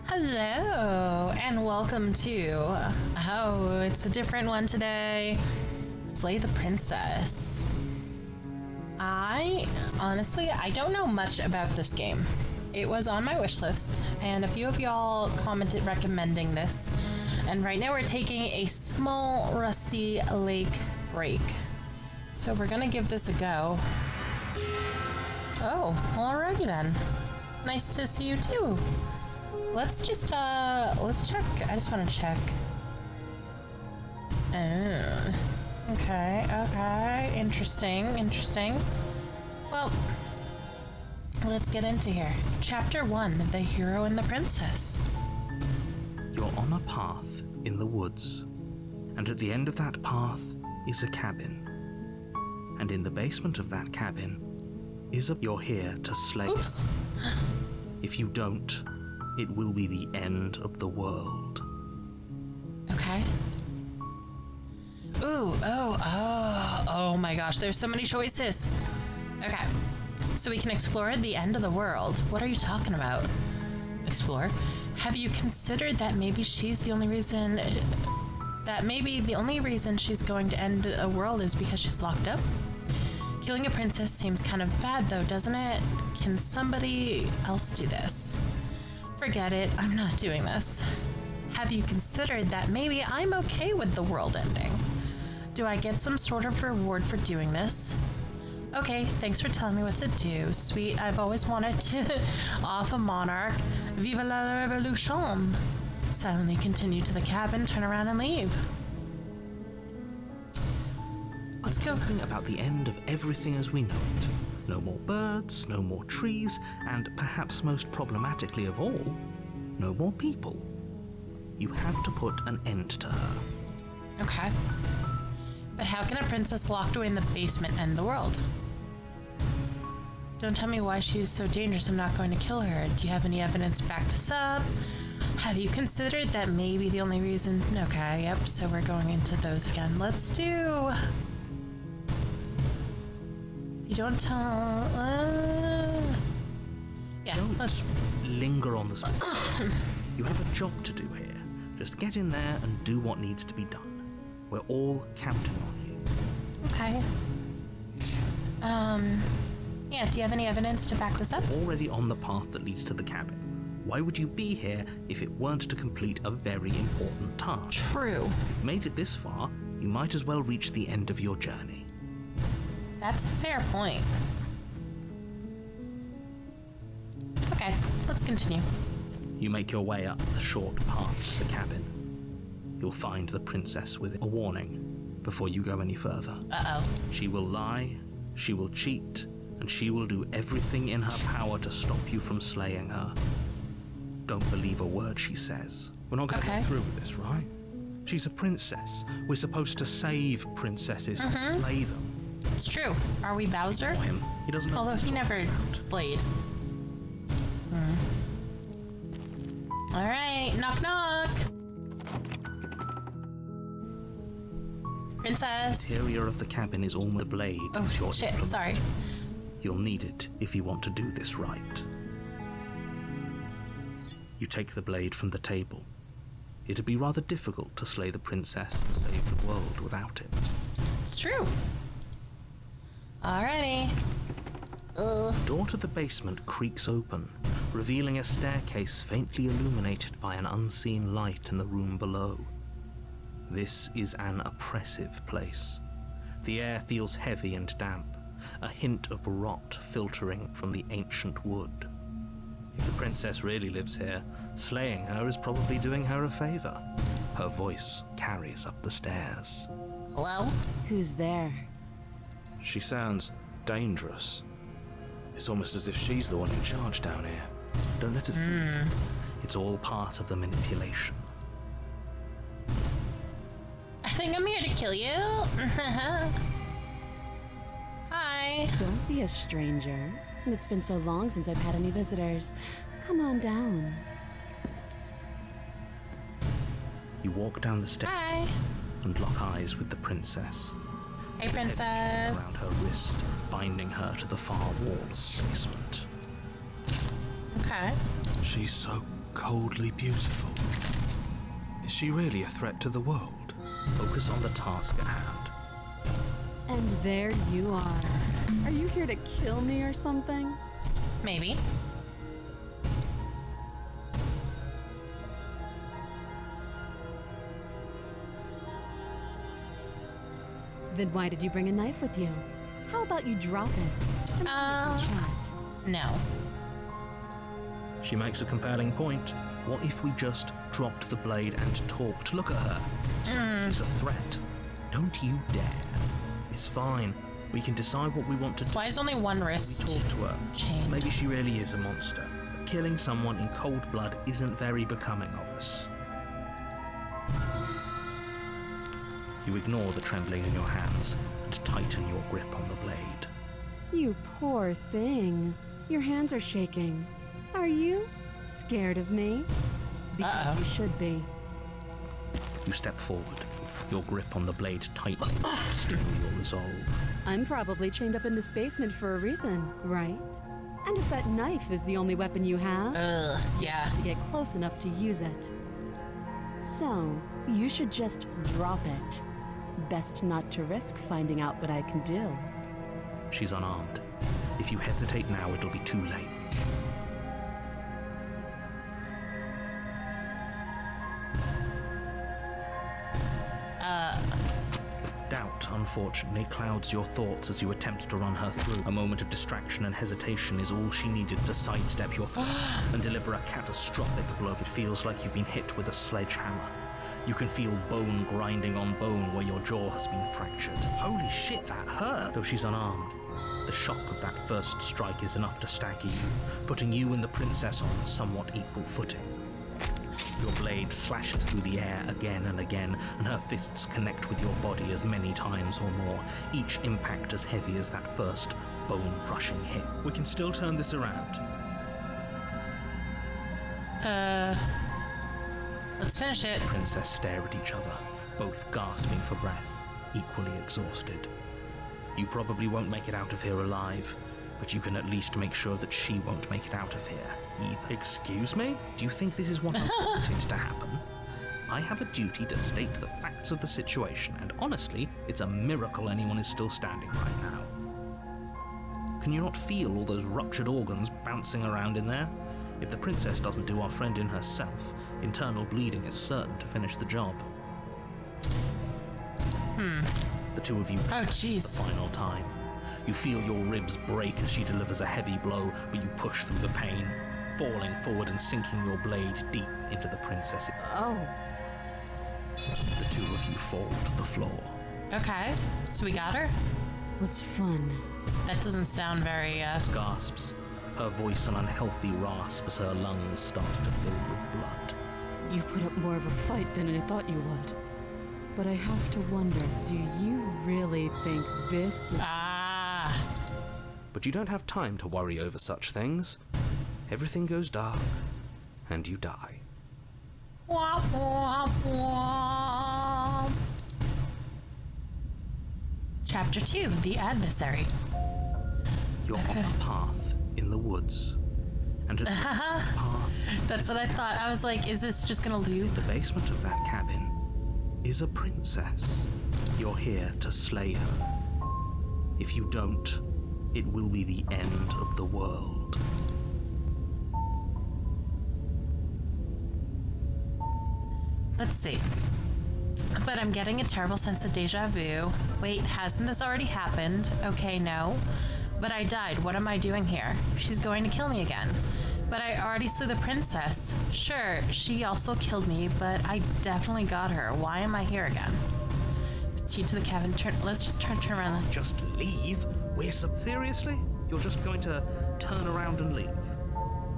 Hello, and welcome to, it's a different one today, Slay the Princess. I don't know much about this game. It was on my wish list, and a few of y'all commented recommending this, and right now we're taking a small Rusty Lake break. So we're gonna give this a go. Oh, alrighty then. Nice to see you too. Let's check. I just want to check. Okay. Interesting. Well, let's get into here. Chapter 1, The Hero and the Princess. You're on a path in the woods, and at the end of that path is a cabin. And in the basement of that cabin is you're here to slay her. If you don't, it will be the end of the world. Okay. Oh my gosh, there's so many choices. Okay, so we can explore the end of the world. What are you talking about? Explore? Have you considered that maybe the only reason she's going to end a world is because she's locked up? Killing a princess seems kind of bad though, doesn't it? Can somebody else do this? Forget it, I'm not doing this. Have you considered that maybe I'm okay with the world ending? Do I get some sort of reward for doing this? Okay, thanks for telling me what to do. Sweet, I've always wanted to off a monarch. Vive la revolution! Silently continue to the cabin, turn around and leave. Let's go. Thinking about the end of everything as we know it. No more birds, no more trees, and perhaps most problematically of all, no more people. You have to put an end to her. Okay. But how can a princess locked away in the basement end the world? Don't tell me why she's so dangerous. I'm not going to kill her. Do you have any evidence to back this up? Have you considered that maybe the only reason... Okay, yep, so we're going into those again. Let's do... You don't tell... Yeah, let's... linger on the specifics. You have a job to do here. Just get in there and do what needs to be done. We're all counting on you. Okay. Yeah, do you have any evidence to back this up? Already on the path that leads to the cabin. Why would you be here if it weren't to complete a very important task? True. You've made it this far, you might as well reach the end of your journey. That's a fair point. Okay, let's continue. You make your way up the short path to the cabin. You'll find the princess with a warning before you go any further. Uh-oh. She will lie, she will cheat, and she will do everything in her power to stop you from slaying her. Don't believe a word she says. We're not going to go through with this, right? She's a princess. We're supposed to save princesses and slay them. It's true. Are we Bowser? For him, he doesn't know. Although he never slayed. All right, knock knock. Princess. The interior of the cabin is almost the blade. Oh shit, sorry. You'll need it if you want to do this right. You take the blade from the table. It'd be rather difficult to slay the princess and save the world without it. It's true. Alrighty. The door to the basement creaks open, revealing a staircase faintly illuminated by an unseen light in the room below. This is an oppressive place. The air feels heavy and damp, a hint of rot filtering from the ancient wood. If the princess really lives here, slaying her is probably doing her a favor. Her voice carries up the stairs. Hello? Who's there? She sounds dangerous. It's almost as if she's the one in charge down here. Don't let it fool you. It's all part of the manipulation. I think I'm here to kill you. Hi. Don't be a stranger. It's been so long since I've had any visitors. Come on down. You walk down the stairs Hi. and lock eyes with the princess. Hey, Around princess. her wrist, binding her to the far wall of the basement. Okay. She's so coldly beautiful. Is she really a threat to the world? Focus on the task at hand. And there you are. Are you here to kill me or something? Maybe. Then why did you bring a knife with you? How about you drop it? And we can chat. No. She makes a compelling point. What if we just dropped the blade and talked? Look at her. She's a threat. Don't you dare. It's fine. We can decide what we want to do. Why is only one wrist Talk to her. chained? Maybe she really is a monster. But killing someone in cold blood isn't very becoming of us. You ignore the trembling in your hands and tighten your grip on the blade. You poor thing. Your hands are shaking. Are you scared of me? Because you should be. You step forward, your grip on the blade tightening, still your resolve. I'm probably chained up in this basement for a reason, right? And if that knife is the only weapon you have, Ugh, yeah. to get close enough to use it. So, you should just drop it. Best not to risk finding out what I can do. She's unarmed. If you hesitate now, it'll be too late. Doubt, unfortunately, clouds your thoughts as you attempt to run her through. A moment of distraction and hesitation is all she needed to sidestep your thrust and deliver a catastrophic blow. It feels like you've been hit with a sledgehammer. You can feel bone grinding on bone where your jaw has been fractured. Holy shit, that hurt! Though she's unarmed, the shock of that first strike is enough to stagger you, putting you and the princess on somewhat equal footing. Your blade slashes through the air again and again, and her fists connect with your body as many times or more, each impact as heavy as that first bone-crushing hit. We can still turn this around. Let's finish it. Princess stare at each other, both gasping for breath, equally exhausted. You probably won't make it out of here alive, but you can at least make sure that she won't make it out of here either. Excuse me? Do you think this is what I wanted to happen? I have a duty to state the facts of the situation, and honestly, it's a miracle anyone is still standing right now. Can you not feel all those ruptured organs bouncing around in there? If the princess doesn't do our friend in herself, internal bleeding is certain to finish the job. The two of you Oh, the jeez. final time. You feel your ribs break as she delivers a heavy blow, but you push through the pain, falling forward and sinking your blade deep into the princess. Oh, The two of you fall to the floor. Okay, so we got her? was fun. That doesn't sound very, Gasps, her voice an unhealthy rasp as her lungs start to fill with blood. You put up more of a fight than I thought you would. But I have to wonder, do you really think this is... But you don't have time to worry over such things. Everything goes dark, and you die. Womp, womp, womp. Chapter 2, The Adversary. You're on a path in the woods. And at the path, That's what I thought. I was like, is this just gonna loop? the basement of that cabin, is a princess. You're here to slay her. If you don't, it will be the end of the world. Let's see. But I'm getting a terrible sense of deja vu. Wait, hasn't this already happened? Okay, no. But I died. What am I doing here? She's going to kill me again. But I already slew the princess. Sure, she also killed me, but I definitely got her. Why am I here again? Proceed to the cabin. Let's just try to turn around. Just leave? Seriously? You're just going to turn around and leave?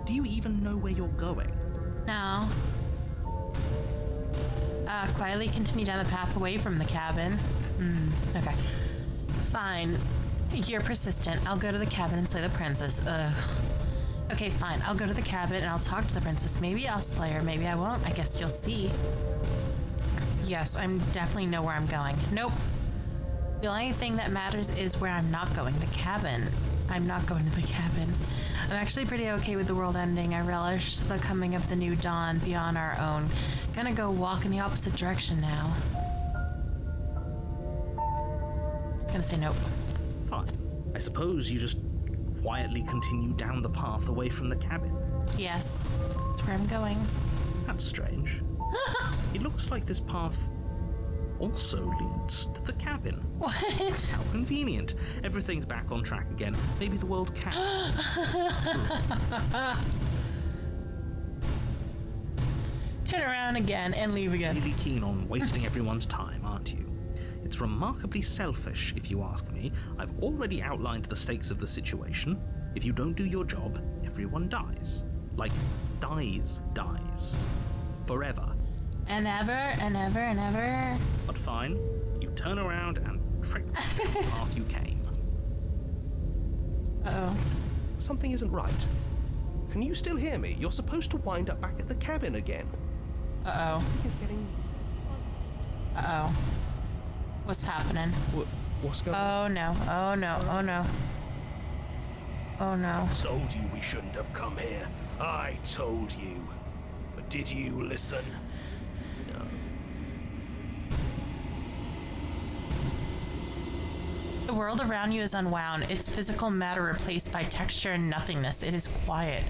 Do you even know where you're going? No. Quietly continue down the path away from the cabin. Okay. Fine. You're persistent. I'll go to the cabin and slay the princess. Ugh. Okay, fine. I'll go to the cabin and I'll talk to the princess. Maybe I'll slay her. Maybe I won't. I guess you'll see. Yes, I'm definitely know where I'm going. Nope. The only thing that matters is where I'm not going. The cabin. I'm not going to the cabin. I'm actually pretty okay with the world ending. I relish the coming of the new dawn beyond our own. Gonna go walk in the opposite direction now. Just gonna say nope. Fine. I suppose you just quietly continue down the path away from the cabin. Yes, that's where I'm going. That's strange. It looks like this path also leads to the cabin. What? How convenient. Everything's back on track again. Maybe the world can. Turn around again and leave again. Really keen on wasting everyone's time, aren't you? It's remarkably selfish, if you ask me. I've already outlined the stakes of the situation. If you don't do your job, everyone dies. Like, dies. Forever. And ever, and ever, and ever. But fine, you turn around and trek the path you came. Uh-oh. Something isn't right. Can you still hear me? You're supposed to wind up back at the cabin again. Uh-oh. I think it's getting fuzzy. Uh-oh. What's happening? What's going on? Oh no, oh no, oh no. Oh no. Told you we shouldn't have come here. I told you. But did you listen? No. The world around you is unwound, its physical matter replaced by texture and nothingness. It is quiet.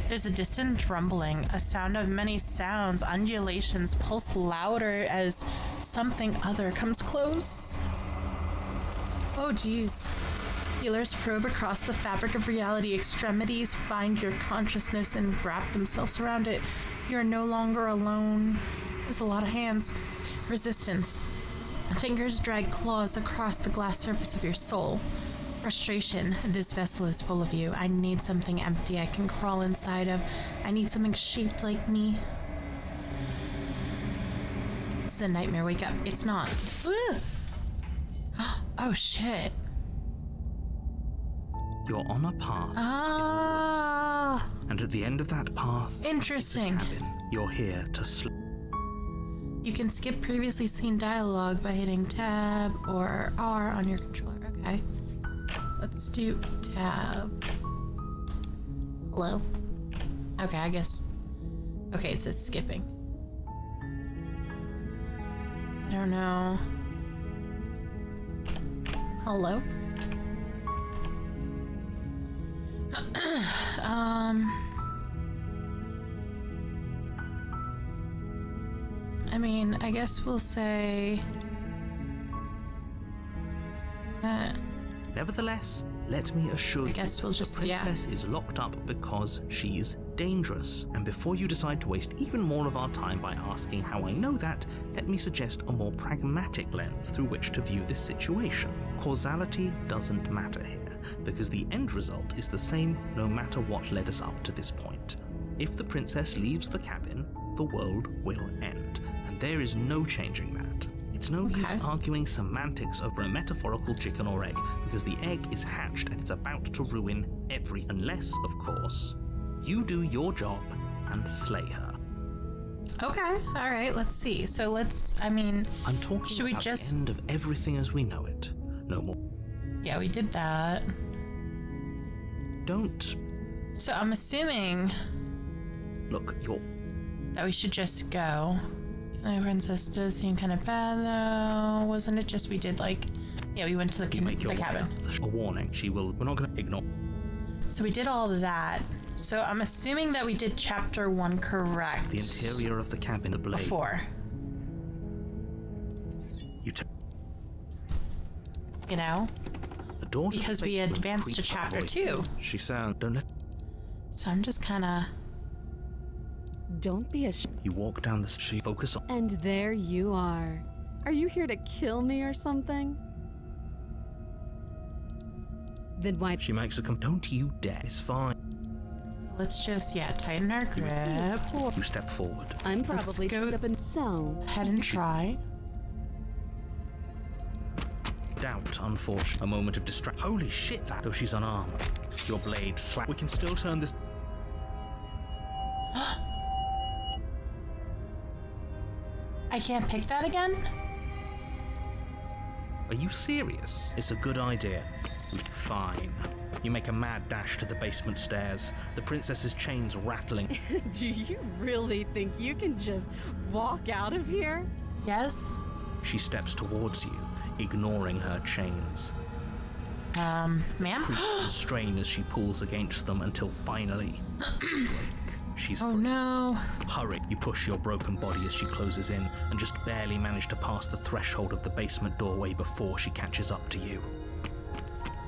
There's a distant rumbling, a sound of many sounds, undulations pulse louder as something other comes close. Oh geez. Healers probe across the fabric of reality. Extremities find your consciousness and wrap themselves around it. You are no longer alone. There's a lot of hands. Resistance. Fingers drag claws across the glass surface of your soul. Frustration. This vessel is full of you. I need something empty I can crawl inside of. I need something shaped like me. It's a nightmare. Wake up. It's not. Oh shit. You're on a path, Ah, and at the end of that path, interesting. cabin, you're here to sleep. You can skip previously seen dialogue by hitting tab or R on your controller. Okay. Let's do tab. Hello? Okay, I guess. Okay, it says skipping. I don't know. Hello? I mean, I guess we'll say that. Nevertheless, let me assure I guess we'll just, the yeah. princess is locked up because she's dangerous. And before you decide to waste even more of our time by asking how I know that, let me suggest a more pragmatic lens through which to view this situation. Causality doesn't matter here, because the end result is the same no matter what led us up to this point. If the princess leaves the cabin, the world will end, and there is no changing that. It's no use arguing semantics over a metaphorical chicken or egg, because the egg is hatched and it's about to ruin everything. Unless, of course, you do your job and slay her. Okay, alright, let's see. So let's, I mean, I'm talking should we about just. the end of everything as we know it. No more. Yeah, we did that. Don't. So I'm assuming Look, you're. that we should just go. My princess does seem kind of bad though. Wasn't it just we did like. Yeah, we went to the, You make your the way cabin. up a warning. She will. We're not going to ignore. So we did all of that. So I'm assuming that we did chapter 1 correct. The interior of the cabin, the blade. Before. You take You know? the door. to the Because we basement advanced to creaks chapter voice. 2. She sound. Don't let. So I'm just kind of. Don't be ashamed. You walk down the street. Focus on. And there you are. Are you here to kill me or something? Then why? She makes a Don't you dare. It's fine. So let's just, yeah, tighten our grip. You step forward. I'm probably go- tied up in so. Head and try. Doubt, unfortunate. A moment of distraction. Holy shit, that. Though she's unarmed. Your blade slap. We can still turn this. I can't pick that again? Are you serious? It's a good idea. Fine. You make a mad dash to the basement stairs, the princess's chains rattling. Do you really think you can just walk out of here? Yes? She steps towards you, ignoring her chains. Ma'am? Creak and strain as she pulls against them until finally, break. She's Oh free. no. Hurry! You push your broken body as she closes in and just barely manage to pass the threshold of the basement doorway before she catches up to you.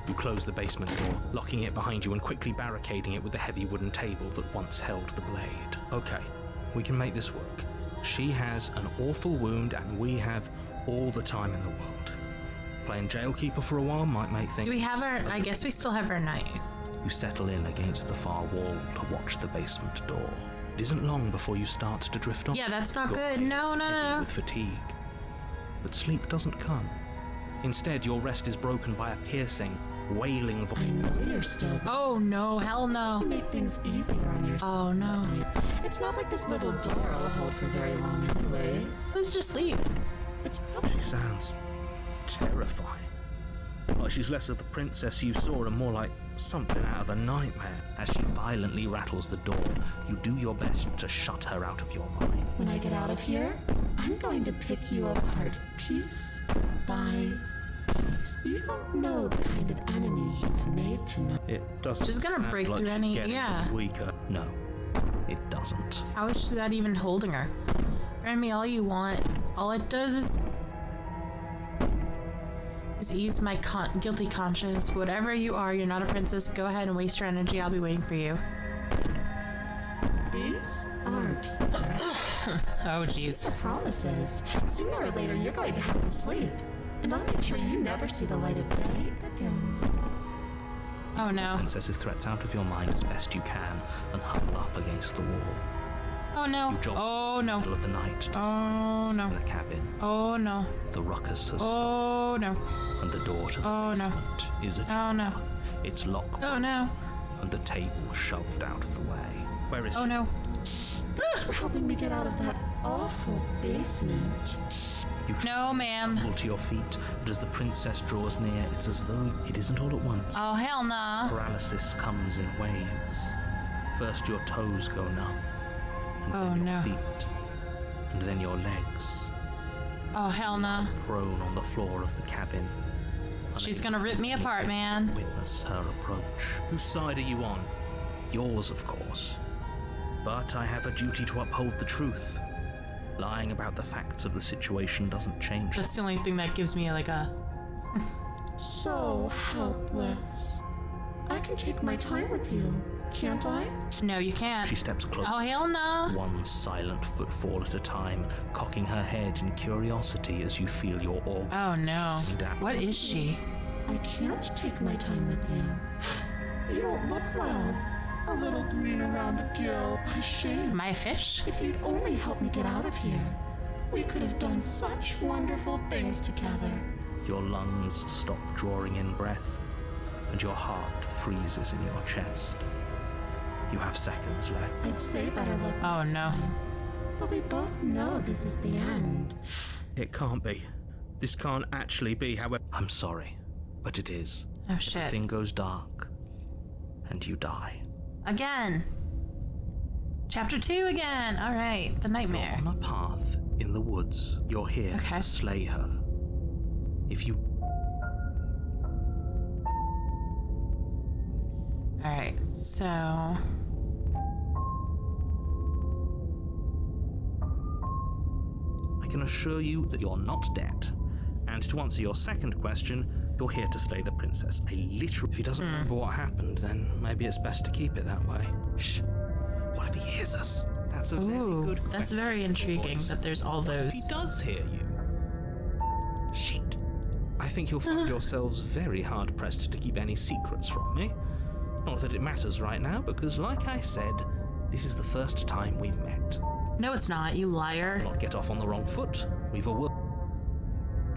You close the basement door, locking it behind you and quickly barricading it with the heavy wooden table that once held the blade. Okay, we can make this work. She has an awful wound and we have all the time in the world. Playing jailkeeper for a while might make things... Do we have our... I guess we still have our knife. You settle in against the far wall to watch the basement door. It isn't long before you start to drift off. Yeah, that's not Your good. eyes No, no, heavy no, no. with fatigue. But sleep doesn't come. Instead, your rest is broken by a piercing, wailing voice. I know you're still Oh no, hell no. make things easier on yourself. Oh no. It's not like this little door will hold for very long anyways. Let's just leave. It's probably She sounds terrifying. Like she's less of the princess you saw and more like something out of a nightmare. As she violently rattles the door, you do your best to shut her out of your mind. when I get out of here, I'm going to pick you apart piece by piece. You don't know the kind of enemy you've made tonight. It doesn't She's gonna sound break like through she's any- getting yeah. weaker. No, it doesn't. How is that even holding her? Grant me all you want. All it does is ease my guilty conscience. Whatever you are, you're not a princess. Go ahead and waste your energy. I'll be waiting for you. These aren't Oh, jeez. promises. Sooner or later, you're going to have to sleep. And I'll make sure you never see the light of day again. Oh no. Princess's threats out of your mind as best you can and huddle up against the wall. Oh no. You jolt Oh in the no. middle of the night to Oh, silence no. in the cabin. Oh no. The ruckus has stopped, Oh no. and the door to the Oh, no. basement is ajar. Oh no. It's locked, Oh no. and the table shoved out of the way. Where is Oh she? no. Thanks for helping me get out of that awful basement. You No, ma'am. stumble to your feet, but as the princess draws near, it's as though it isn't all at once. Oh hell nah. Paralysis comes in waves. First your toes go numb, and Oh, then your no. feet, and then your legs, Oh hell nah. prone on the floor of the cabin. She's gonna rip me apart, man. Witness her approach. Whose side are you on? Yours, of course. But I have a duty to uphold the truth. Lying about the facts of the situation doesn't change. That's the only thing that gives me like a... So helpless. I can take my time with you, can't I? No, you can't. She steps closer. Oh hell no. One silent footfall at a time, cocking her head in curiosity as you feel your organs. Oh no. down. What is she? I can't take my time with you. You don't look well. A little green around the gill. A shame. Am I a fish? If you'd only help me get out of here, we could have done such wonderful things together. Your lungs stop drawing in breath, and your heart freezes in your chest. You have seconds left. I'd say better luck. Oh next no. time. But we both know this is the end. It can't be. This can't actually be, however. I'm sorry, but it is. Oh shit. Everything goes dark, and you die. Again. Chapter 2 again. All right. The nightmare. On a path in the woods, you're here Okay. to slay her. If you All right. So I can assure you that you're not dead. And to answer your second question, you're here to slay the princess. I literally... If he doesn't remember what happened, then maybe it's best to keep it that way. Shh. What if he hears us? That's a very ooh, good question. that's very intriguing Voice. that there's all What if those. he does hear you? Shit. I think you'll find yourselves very hard-pressed to keep any secrets from me. Not that it matters right now, because like I said, this is the first time we've met. No, it's not. You liar. Not get off on the wrong foot. We've a work.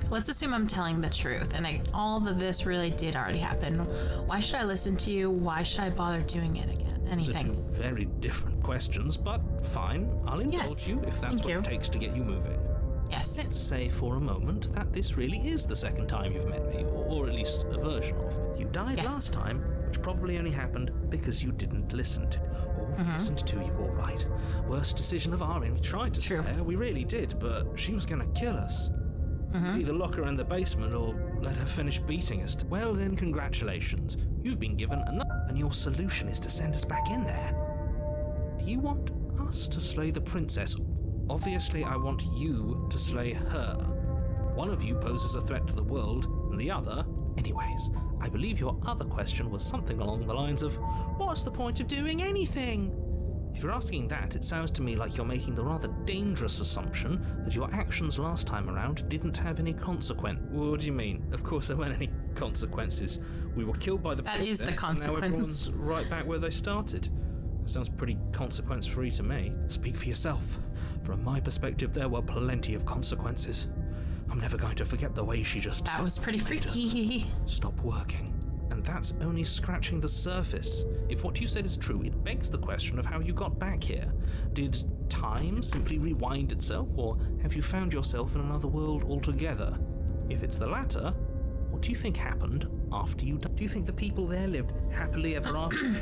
Let's assume I'm telling the truth, and all of this really did already happen. Why should I listen to you? Why should I bother doing it again? Those are two Anything. very different questions, but fine. I'll indulge Yes, you if that's thank what you. it takes to get you moving. Yes. Let's say for a moment that this really is the second time you've met me, or at least a version of me. You died Yes. last time which probably only happened because you didn't listen to. Oh, we listened to you, all right. Worst decision of our end. We tried to True. spare, we really did, but she was going to kill us. Either lock her in the basement or let her finish beating us. Well then, congratulations. You've been given enough, and your solution is to send us back in there. Do you want us to slay the princess? Obviously, I want you to slay her. One of you poses a threat to the world, and the other... Anyways, I believe your other question was something along the lines of, what's the point of doing anything? If you're asking that, it sounds to me like you're making the rather dangerous assumption that your actions last time around didn't have any consequence. What do you mean? Of course there weren't any consequences. We were killed by the That is the princess, and now consequence. everyone's right back where they started. Sounds pretty consequence-free to me. Speak for yourself. From my perspective, there were plenty of consequences. I'm never going to forget the way she just That was pretty made us freaky. stop working. And that's only scratching the surface. If what you said is true, it begs the question of how you got back here. Did time simply rewind itself, or have you found yourself in another world altogether? If it's the latter, what do you think happened after you died? Do you think the people there lived happily ever after?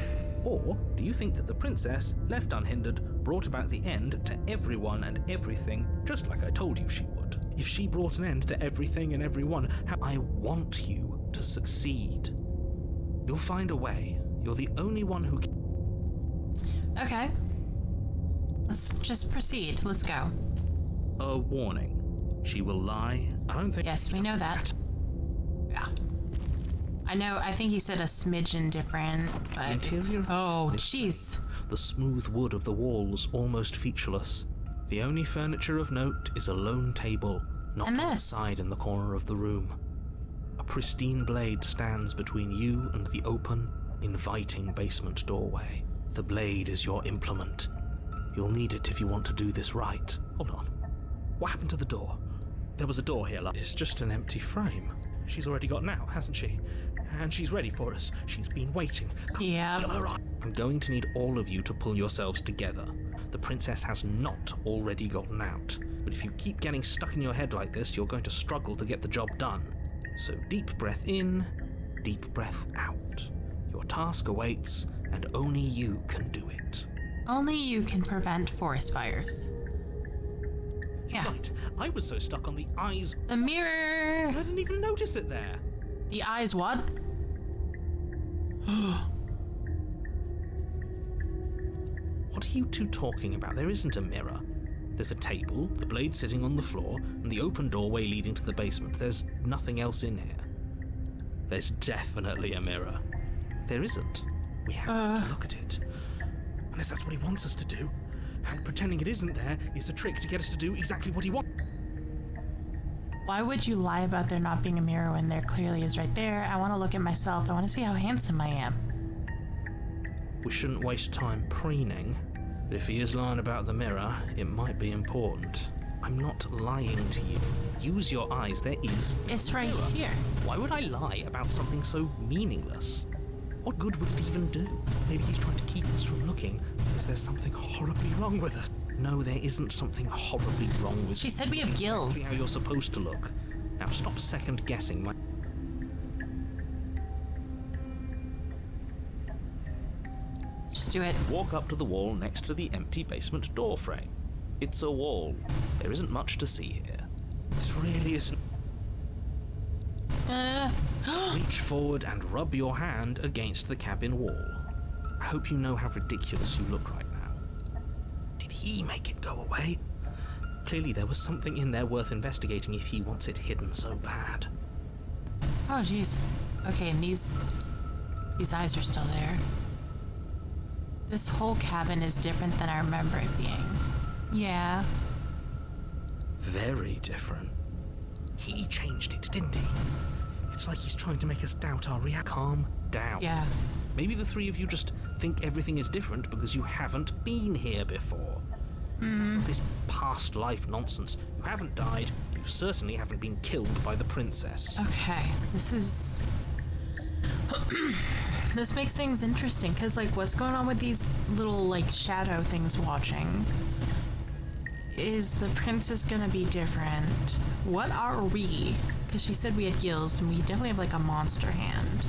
Or do you think that the princess, left unhindered, brought about the end to everyone and everything, just like I told you she would? If she brought an end to everything and everyone, I want you to succeed. You'll find a way. You're the only one who can. Okay. Let's just proceed. Let's go. A warning. She will lie. I don't think. Yes, we know that. Yeah. I think he said a smidgen different, but... Interior? Oh, jeez. The smooth wood of the walls almost featureless. The only furniture of note is a lone table, knocked And on the this. side in the corner of the room. A pristine blade stands between you and the open, inviting basement doorway. The blade is your implement. You'll need it if you want to do this right. Hold on. What happened to the door? There was a door here. It's just an empty frame. She's already gotten out, hasn't she? And she's ready for us. She's been waiting. Yeah. Kill her right. I'm going to need all of you to pull yourselves together. The princess has not already gotten out. But if you keep getting stuck in your head like this, you're going to struggle to get the job done. So deep breath in, deep breath out. Your task awaits, and only you can do it. Only you can prevent forest fires. Yeah. Right, I was so stuck on the eyes, The mirror. I didn't even notice it there. The eyes what? What are you two talking about? There isn't a mirror. There's a table, the blade sitting on the floor, and the open doorway leading to the basement. There's nothing else in here. There's definitely a mirror. There isn't. We have to look at it. Unless that's what he wants us to do. And pretending it isn't there is a trick to get us to do exactly what he wants. Why would you lie about there not being a mirror when there clearly is right there? I want to look at myself. I want to see how handsome I am. We shouldn't waste time preening. But if he is lying about the mirror, it might be important. I'm not lying to you. Use your eyes. There is It's right here. Why would I lie about something so meaningless? What good would it even do? Maybe he's trying to keep us from looking because there's something horribly wrong with us. No, there isn't something horribly wrong with She said we have See gills. how you're supposed to look. Now stop second guessing my... Just do it. Walk up to the wall next to the empty basement door frame. It's a wall. There isn't much to see here. This really isn't... Reach forward and rub your hand against the cabin wall. I hope you know how ridiculous you look right now. Did he make it go away? Clearly there was something in there worth investigating if he wants it hidden so bad. Oh, jeez. Okay, and these eyes are still there. This whole cabin is different than I remember it being. Yeah. Very different. He changed it, didn't he? It's like he's trying to make us doubt our reaction. Calm down. Yeah. Maybe the three of you just think everything is different because you haven't been here before. For this past life nonsense. You haven't died. You certainly haven't been killed by the princess. Okay. This is... This makes things interesting, because, like, what's going on with these little, like, shadow things watching? Is the princess gonna be different? What are we? Because she said we had gills, and we definitely have, like, a monster hand.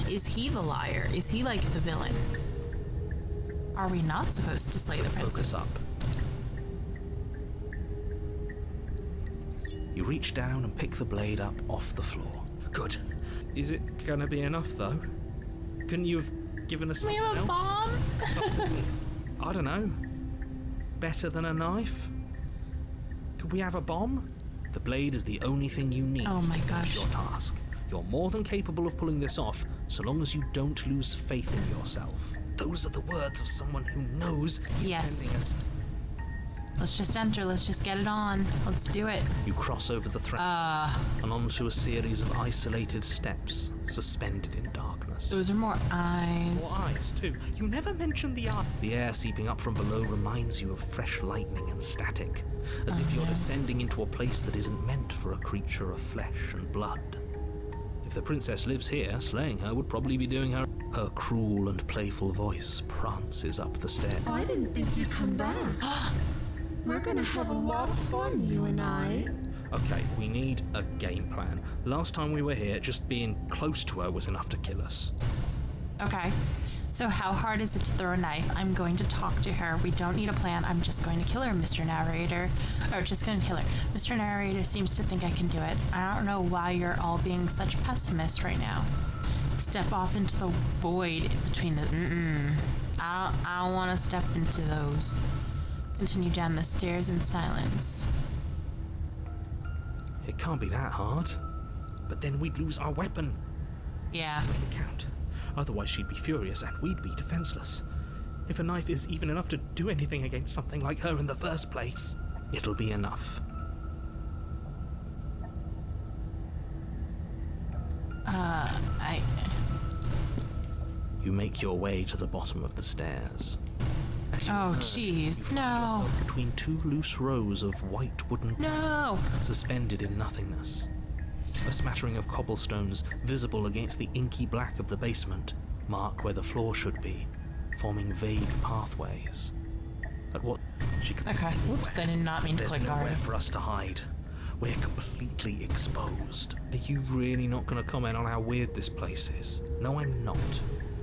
Is he the liar? Is he like the villain? Are we not supposed to slay the princess? Focus up. You reach down and pick the blade up off the floor. Good. Is it gonna be enough, though? Couldn't you have given us We something have a else? bomb? Something, I don't know. Better than a knife? Could we have a bomb? The blade is the only thing you need Oh my to finish gosh. your task. You're more than capable of pulling this off, so long as you don't lose faith in yourself. Those are the words of someone who knows he's Yes. sending us. Let's just enter. Let's just get it on. Let's do it. You cross over the threshold and onto a series of isolated steps, suspended in darkness. Those are more eyes. More eyes, too. You never mentioned the eye. The air seeping up from below reminds you of fresh lightning and static, as if you're descending into a place that isn't meant for a creature of flesh and blood. If the princess lives here, slaying her would probably be doing her. Her cruel and playful voice prances up the stair. I didn't think you'd come back. We're gonna have a lot of fun, you and I. Okay, we need a game plan. Last time we were here, just being close to her was enough to kill us. Okay. So how hard is it to throw a knife? I'm going to talk to her. We don't need a plan. I'm just going to kill her, Mr. Narrator. Or just going to kill her. Mr. Narrator seems to think I can do it. I don't know why you're all being such pessimists right now. Step off into the void between the... I don't want to step into those. Continue down the stairs in silence. It can't be that hard. But then we'd lose our weapon. Yeah. Make it count. Otherwise she'd be furious and we'd be defenseless. If a knife is even enough to do anything against something like her in the first place, it'll be enough. You make your way to the bottom of the stairs. As you Oh, emerge, you jeez. find No. yourself between two loose rows of white wooden No. suspended in nothingness. A smattering of cobblestones, visible against the inky black of the basement, mark where the floor should be, forming vague pathways. At what she could Okay. be Whoops, I anywhere. did not mean to There's click nowhere hard. for us to hide. We're completely exposed. Are you really not going to comment on how weird this place is? No, I'm not.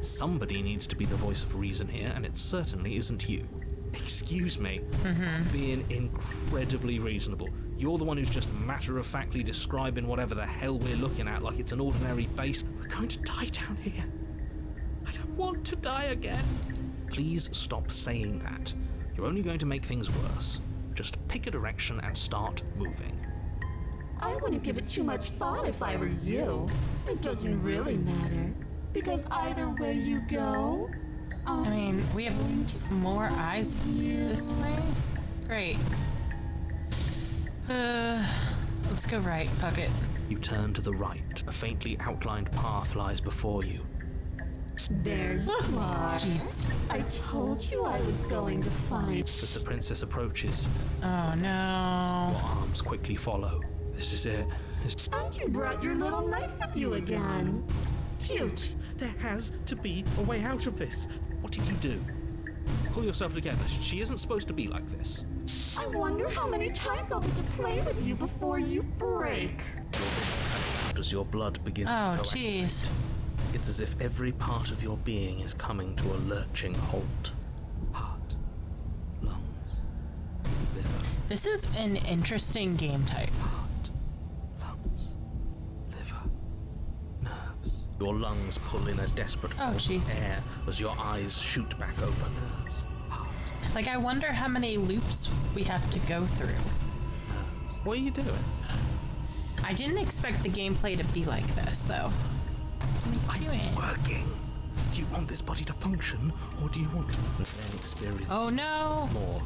Somebody needs to be the voice of reason here, and it certainly isn't you. Excuse me. I'm being incredibly reasonable. You're the one who's just matter-of-factly describing whatever the hell we're looking at like it's an ordinary base. We're going to die down here. I don't want to die again. Please stop saying that. You're only going to make things worse. Just pick a direction and start moving. I wouldn't give it too much thought if I were you. It doesn't really matter. Because either way you go, I mean, we have more eyes this way? Great. Let's go right. Fuck it. You turn to the right. A faintly outlined path lies before you. there you are. Jeez. I told you I was going to find. As the princess approaches, Oh no. your arms quickly follow. This is it. And you brought your little knife with you again. Cute. There has to be a way out of this. What did you do? Pull yourself together. She isn't supposed to be like this. I wonder how many times I'll get to play with you before you break. As your blood begins Oh, to jeez. It's as if every part of your being is coming to a lurching halt. Heart, lungs, liver, This is an interesting game type. heart, lungs, liver, nerves. Your lungs pull in a desperate Oh, gulp jeez. of air as your eyes shoot back open. Nerves, heart, Like, I wonder how many loops we have to go through. nerves. What are you doing? I didn't expect the gameplay to be like this, though. What are you doing? Working. Do you want this body to function, or do you want to then experience Oh no! more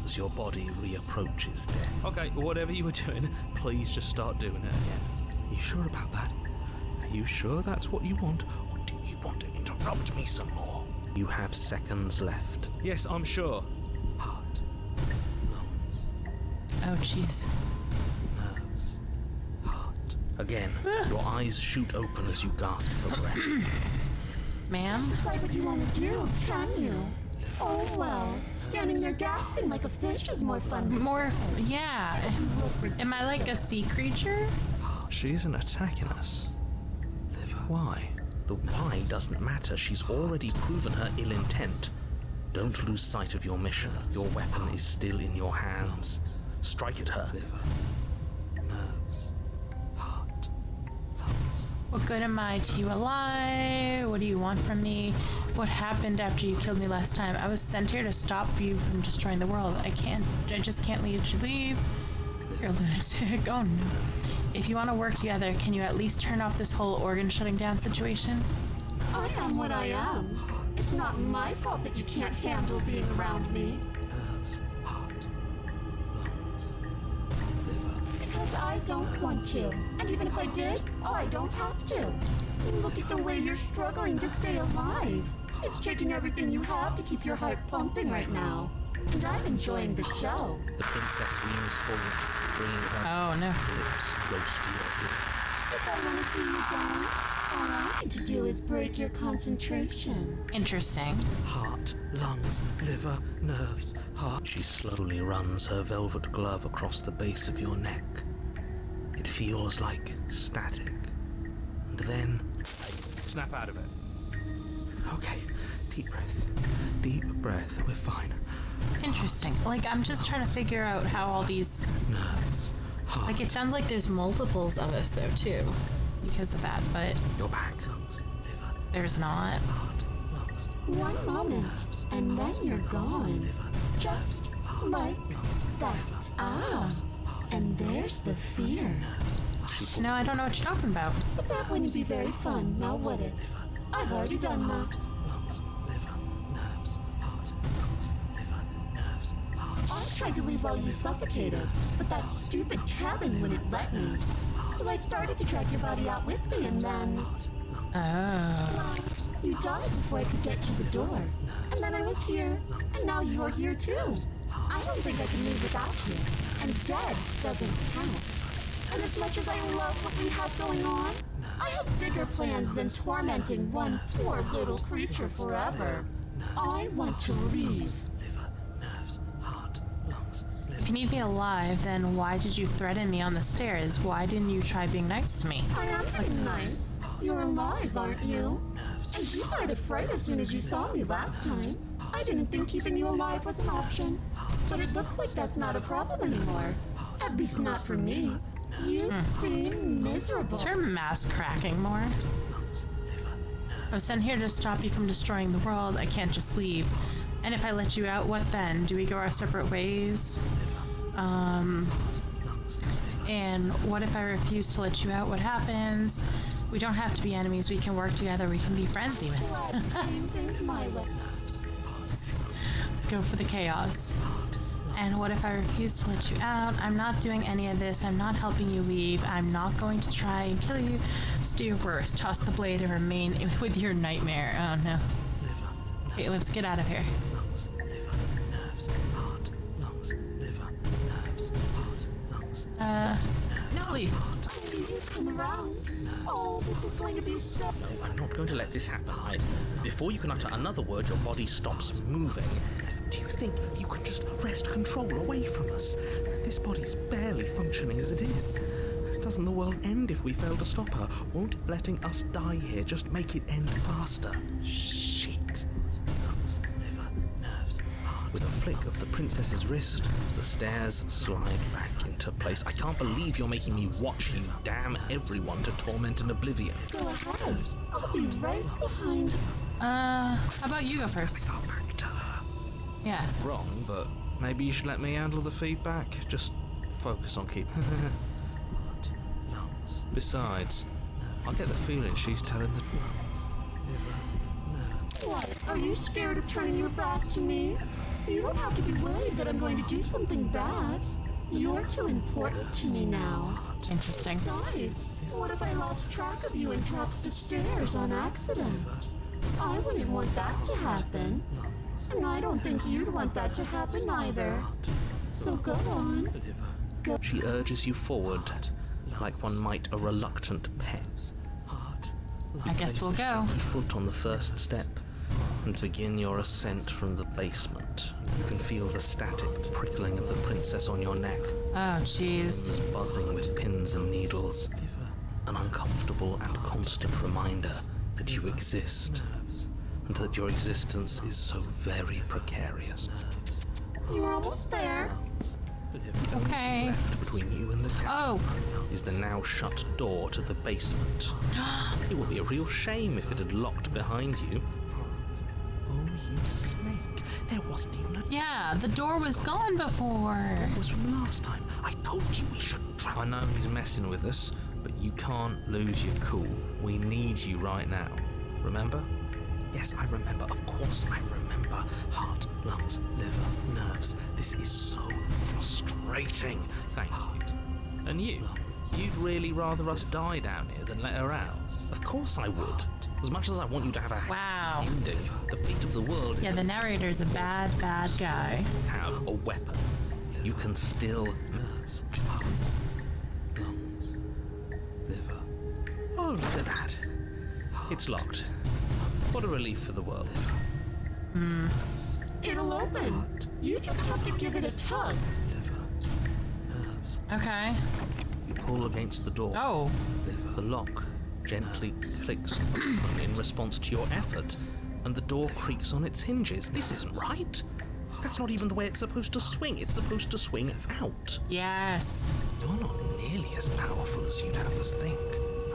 as your body reapproaches death? Okay, whatever you were doing, please just start doing it again. Are you sure about that? Are you sure that's what you want, or do you want to interrupt me some more? You have seconds left. Yes, I'm sure. Heart, lungs, Oh jeez. nerves, heart. Again, your eyes shoot open as you gasp for breath. Ma'am? Decide what you want to do, can you? Oh well, standing there gasping like a fish is more fun than More, yeah. Am I like a sea creature? She isn't attacking us. Liver. Why? The why doesn't matter. She's already proven her ill intent. Don't lose sight of your mission. Your weapon is still in your hands. Strike at her. Liver, nerves, heart, lungs. What good am I to you alive? What do you want from me? What happened after you killed me last time? I was sent here to stop you from destroying the world. I just can't let you leave. You're a lunatic. Oh no. If you want to work together, can you at least turn off this whole organ shutting down situation? I am what I am. It's not my fault that you can't handle being around me. Nerves, heart, lungs, liver. Because I don't want to. And even if I did, I don't have to. Look at the way you're struggling to stay alive. It's taking everything you have to keep your heart pumping right now. And I'm enjoying the show. The princess leans forward, bringing her Oh no. lips close to your ear. If I want to see you die, all I need to do is break your concentration. Interesting. Heart, lungs, liver, nerves, heart. She slowly runs her velvet glove across the base of your neck. It feels like static. And then... Snap out of it. Okay, deep breath. Deep breath. We're fine. Interesting. Like, I'm just trying to figure out how all these... Nerves, heart. Like, it sounds like there's multiples of us, though, too. Because of that, but Your back. Lungs, liver, there's not. heart, lungs, One moment, and then you're gone. liver, Just like that. Ah, and there's the fear. No, I don't know what you're talking about. But that wouldn't be very fun, now would it? I've already done that. lungs, liver, nerves, heart, lungs, liver, nerves, heart. I tried to leave while you suffocated, but that stupid cabin wouldn't let me. So I started to drag your body out with me, and then Oh. you died before I could get to the door. And then I was here, and now you're here too. I don't think I can leave without you. And dead doesn't count. And as much as I love what we have going on, I have bigger plans than tormenting one poor little creature forever. I want to leave. Liver, nerves, heart, lungs, liver. If you need me alive, then why did you threaten me on the stairs? Why didn't you try being nice to me? I am being nice. You're alive, aren't you? And you died of fright as soon as you saw me last time. I didn't think keeping you alive was an option. But it looks like that's not a problem anymore. At least not for me. You seem miserable. Is her mask cracking more? I was sent here to stop you from destroying the world. I can't just leave. And if I let you out, what then? Do we go our separate ways? And what if I refuse to let you out? What happens? We don't have to be enemies. We can work together. We can be friends even. Glad you're saying things my way. Let's go for the chaos. And what if I refuse to let you out? I'm not doing any of this. I'm not helping you leave. I'm not going to try and kill you. Just do your worst. Toss the blade and remain with your nightmare. Oh no. Okay, let's get out of here. Lungs, liver, nerves, heart, lungs, liver, nerves, heart, lungs. Let's leave. Please come around. Oh, this is going to be so... I'm not going to let this happen. Before you can utter another word, your body stops moving. Do you think you can just wrest control away from us? This body's barely functioning as it is. Doesn't the world end if we fail to stop her? Won't letting us die here just make it end faster? Shit. Lungs, liver, nerves, heart. With a flick of the princess's wrist, the stairs slide back into place. I can't believe you're making me watch you damn everyone to torment and oblivion. Go ahead. I'll be right behind. How about you go first? Go back to her. Yeah. Wrong, but maybe you should let me handle the feedback. Just focus on keeping. Heart, lungs, Besides, I get the feeling she's telling the... lungs, liver, nerves. What? Are you scared of turning your back to me? You don't have to be worried that I'm going to do something bad. You're too important to me now. Interesting. Besides, what if I lost track of you and dropped the stairs on accident? I wouldn't want that to happen. And I don't think you'd want that to happen either. So go on. Go. She urges you forward, like one might a reluctant pet. I guess we'll go. Place a shaky foot on the first step and begin your ascent from the basement. You can feel the static prickling of the princess on your neck, Oh, jeez. buzzing with pins and needles. An uncomfortable and constant reminder that you exist, and that your existence is so very precarious. You're almost there. Okay. Left between you and the cabin Oh, is the now shut door to the basement. It would be a real shame if it had locked behind you. Oh, you snake. There wasn't even a yeah, the door was gone before. was from last time. I told you we shouldn't try. I know he's messing with us, but you can't lose your cool. We need you right now. Remember? Yes, I remember. Of course I remember. Heart, lungs, liver, nerves. This is so frustrating. Thank you. And you? You'd really rather us die down here than let her out? Of course I would. As much as I want you to have a Wow. you do. The fate of the world Yeah, the narrator's a bad guy. have a weapon. You can still nerves, lungs, liver. Oh, look at that. It's locked. What a relief for the world. It'll open. You just have to give it a tug. Okay. You pull against the door. Oh, The lock gently clicks open in response to your effort, and the door creaks on its hinges. This isn't right. That's not even the way it's supposed to swing. It's supposed to swing out. yes. You're not nearly as powerful as you'd have us think,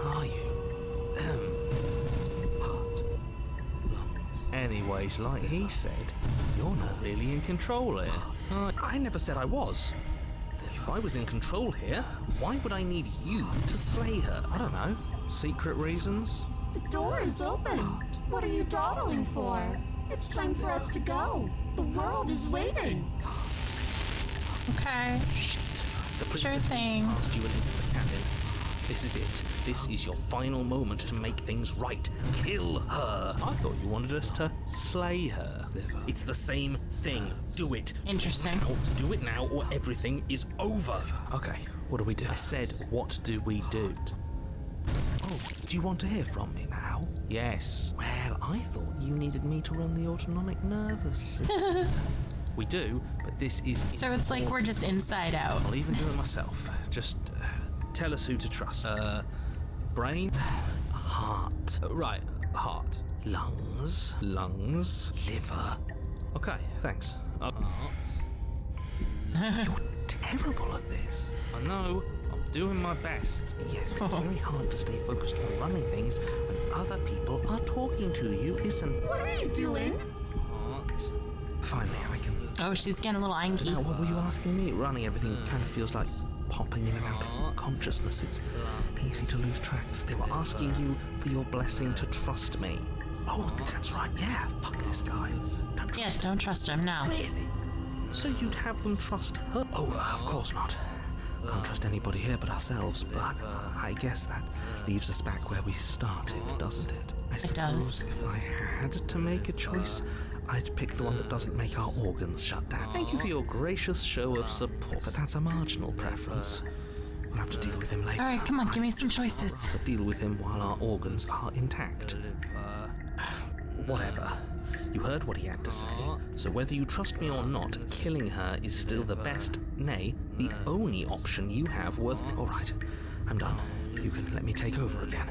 are you? Heart, lungs. Anyways, like he said, you're not really in control here. I never said I was. If I was in control here, why would I need you to slay her? I don't know. Secret reasons? The door is open. What are you dawdling for? It's time for us to go. The world is waiting. Okay. The Sure princess thing. walked past you and into the cabin. This is it. This is your final moment to make things right. Kill her. I thought you wanted us to slay her. It's the same thing. Do it. Interesting. Now. Do it now or everything is over. Okay, what do we do? I said, what do we do? Oh, do you want to hear from me now? Yes. Well, I thought you needed me to run the autonomic nervous system. We do, but this is So it's like we're just inside out. I'll even do it myself. Just tell us who to trust. Brain, heart. Right, heart. Lungs, liver. Okay, thanks. Heart. You're terrible at this. I know. I'm doing my best. Yes, it's very hard to stay focused on running things when other people are talking to you, isn't What are you doing? Heart. Finally, I can. Oh, she's getting a little anky. Now, what were you asking me? Running everything kind of feels like popping in and out of consciousness. It's easy to lose track. They were asking you for your blessing to trust me. Oh, that's right. Yeah, fuck this guy. Don't Yeah, trust don't trust him now. Really? So you'd have them trust her? Oh, of course not. Can't trust anybody here but ourselves, but I guess that leaves us back where we started, doesn't it? I suppose does. if I had to make a choice, I'd pick the one that doesn't make our organs shut down. Thank you for your gracious show of support, but that's a marginal preference. We'll have to deal with him later. All right, come on, give me some choices. Rather deal with him while our organs are intact. Whatever. You heard what he had to say, so whether you trust me or not, killing her is still the best, nay, the only option you have worth... Alright, I'm done. You can let me take over again.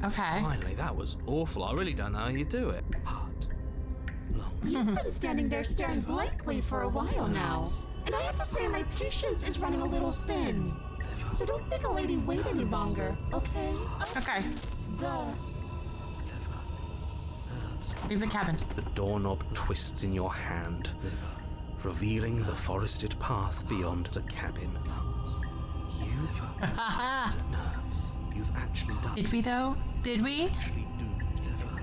Okay. Finally, that was awful. I really don't know how you do it. Heart, lungs, You've been standing there staring blankly for a while now. And I have to say my patience is running a little thin. So don't make a lady wait any longer, okay? Okay. Go. Leave the cabin. The doorknob twists in your hand, revealing the forested path beyond the cabin. You've actually done Did we though? Did we? actually doomed liver.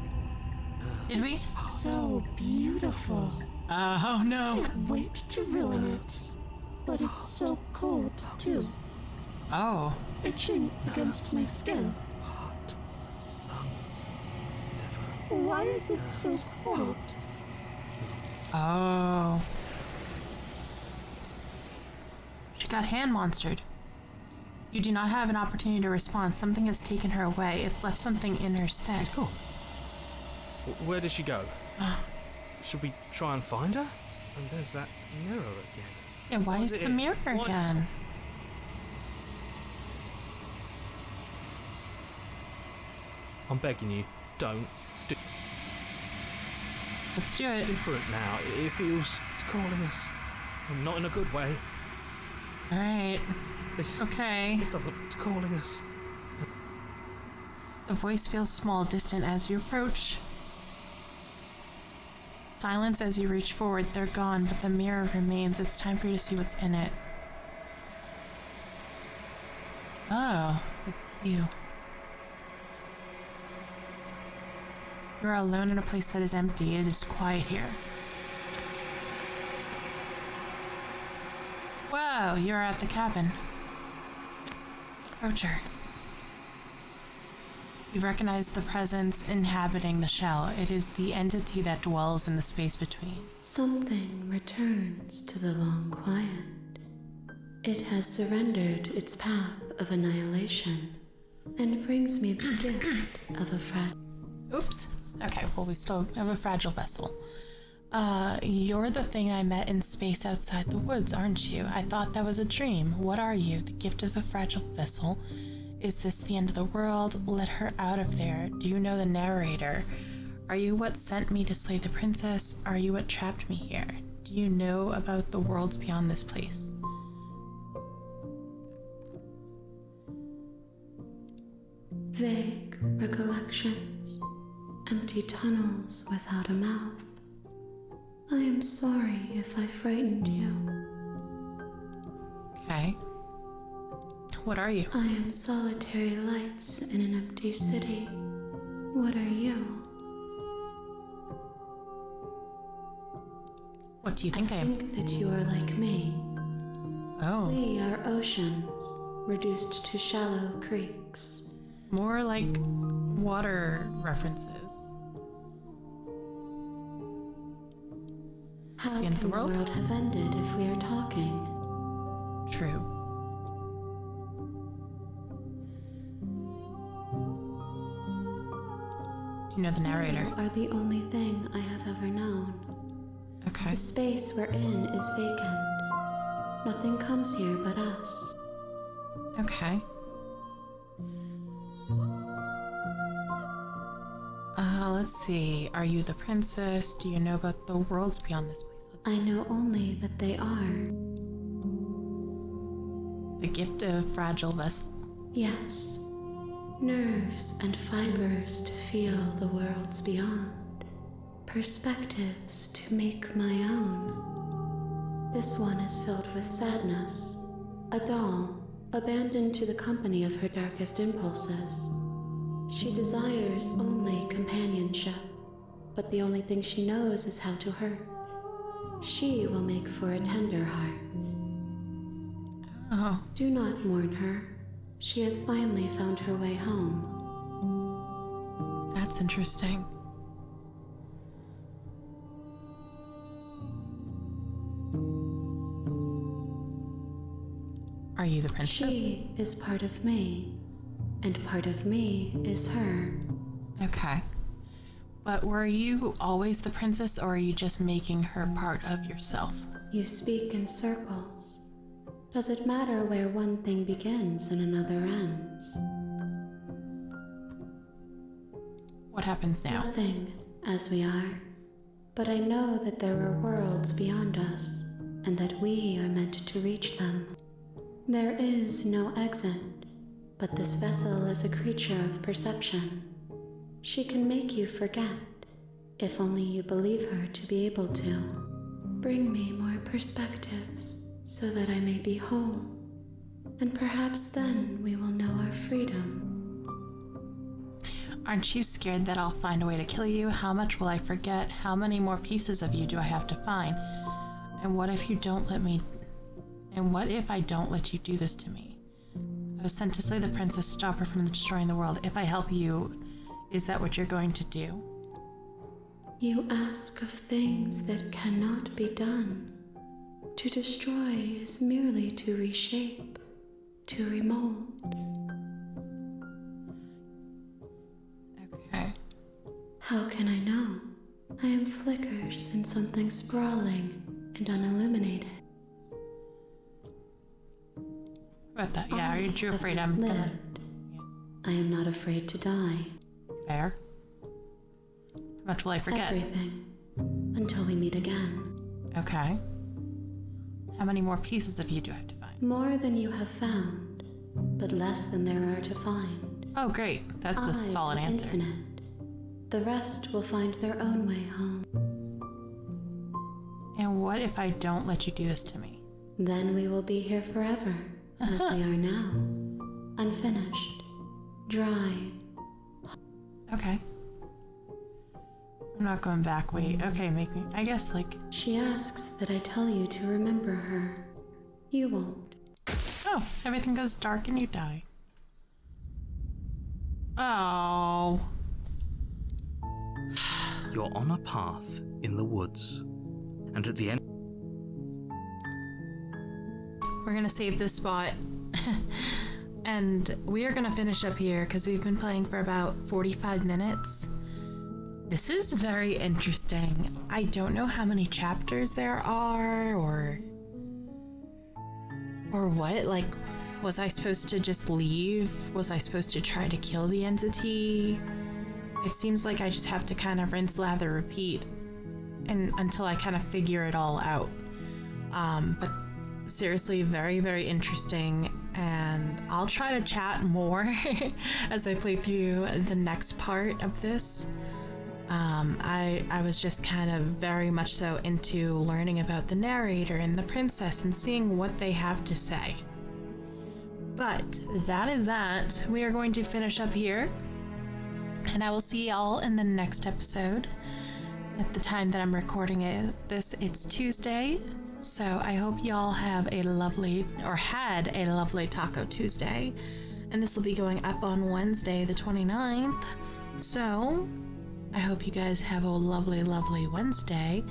Did we? So beautiful. Oh no. Can't wait to ruin it. But it's so cold, too. Oh. Itching against my skin. Why is it so cold? Oh. She got hand monstered. You do not have an opportunity to respond. Something has taken her away. It's left something in her stead. She's gone. Where did she go? Should we try and find her? And there's that mirror again. Yeah, why is it? the mirror What? again? I'm begging you, don't. Let's do It's it. different now. It feels it's calling us. And not in a good way. All right. This Okay. doesn't. It's calling us. The voice feels small, distant as you approach. Silence as you reach forward. They're gone, but the mirror remains. It's time for you to see what's in it. Oh, it's you. You are alone in a place that is empty. It is quiet here. Wow, you're at the cabin. Roger. You've recognized the presence inhabiting the shell. It is the entity that dwells in the space between. Something returns to the long quiet. It has surrendered its path of annihilation and brings me the gift of a fragile. Oops. Okay, well, we still have a fragile vessel. You're the thing I met in space outside the woods, aren't you? I thought that was a dream. What are you? The gift of the fragile vessel? Is this the end of the world? Let her out of there. Do you know the narrator? Are you what sent me to slay the princess? Are you what trapped me here? Do you know about the worlds beyond this place? Vague recollections, empty tunnels without a mouth. I am sorry if I frightened you. Okay. What are you? I am solitary lights in an empty city. What are you? What do you think I am? Think that you are like me. Oh, We are oceans, reduced to shallow creeks. more like water references. How the end of can the world? have ended if we are talking? True. Do you know the narrator? You are the only thing I have ever known. Okay. The space we're in is vacant. Nothing comes here but us. Okay. Let's see. Are you the princess? Do you know about the worlds beyond this place? Let's I know only that they are. The gift of fragile vessel. Yes. Nerves and fibers to feel the worlds beyond. Perspectives to make my own. This one is filled with sadness. A doll, abandoned to the company of her darkest impulses. She desires only companionship, but the only thing she knows is how to hurt. She will make for a tender heart. Oh, Do not mourn her. She has finally found her way home. that's interesting. Are you the princess? She is part of me, and part of me is her. Okay. But were you always the princess, or are you just making her part of yourself? You speak in circles. Does it matter where one thing begins and another ends? What happens now? Nothing, as we are. But I know that there are worlds beyond us, and that we are meant to reach them. There is no exit, but this vessel is a creature of perception. She can make you forget, if only you believe her to be able to. Bring me more perspectives, so that I may be whole, and perhaps then we will know our freedom. Aren't you scared that I'll find a way to kill you? How much will I forget? How many more pieces of you do I have to find? And what if you don't let me... And what if I don't let you do this to me? I was sent to slay the princess, stop her from destroying the world. If I help you, is that what you're going to do? You ask of things that cannot be done. To destroy is merely to reshape, to remold. Okay. How can I know? I am flickers in something sprawling and unilluminated. About that, yeah, aren't you afraid I'm gonna... lived. I am not afraid to die. Fair. How much will I forget? Everything. Until we meet again. Okay. How many more pieces of you do I have to find? More than you have found, but less than there are to find. Oh, great. That's a solid answer. Infinite. The rest will find their own way home. And what if I don't let you do this to me? Then we will be here forever, as we are now. Unfinished. Dry. Okay. I'm not going back. Wait. Okay, make me. I guess, like. She asks that I tell you to remember her. You won't. Oh, everything goes dark and you die. Oh. You're on a path in the woods, and at the end. We're gonna save this spot. And we are gonna finish up here because we've been playing for about 45 minutes. This is very interesting. I don't know how many chapters there are or what. Like, was I supposed to just leave? Was I supposed to try to kill the entity? It seems like I just have to kind of rinse, lather, repeat and until I kind of figure it all out. But seriously, very, very interesting, and I'll try to chat more as I play through the next part of this. I was just kind of very much so into learning about the narrator and the princess and seeing what they have to say. But that is that. We are going to finish up here, and I will see y'all in the next episode. At the time that I'm recording it's Tuesday, so I hope y'all have a lovely, or had a lovely Taco Tuesday, and this will be going up on Wednesday the 29th, so I hope you guys have a lovely, lovely Wednesday,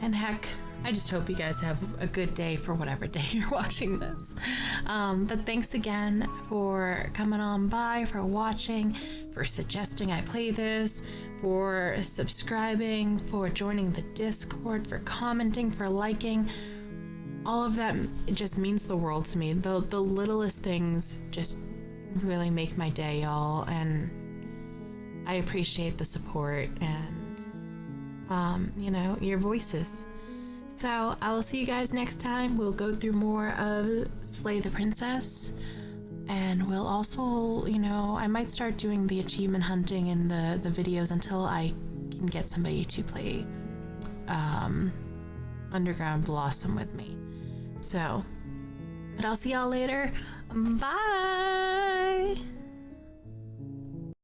and heck, I just hope you guys have a good day for whatever day you're watching this. But thanks again for coming on by, for watching, for suggesting I play this, for subscribing, for joining the Discord, for commenting, for liking. All of that, it just means the world to me. The littlest things just really make my day, y'all, and I appreciate the support and, your voices. So I will see you guys next time. We'll go through more of Slay the Princess, and we'll also, I might start doing the achievement hunting in the videos until I can get somebody to play Underground Blossom with me. So, but I'll see y'all later. Bye!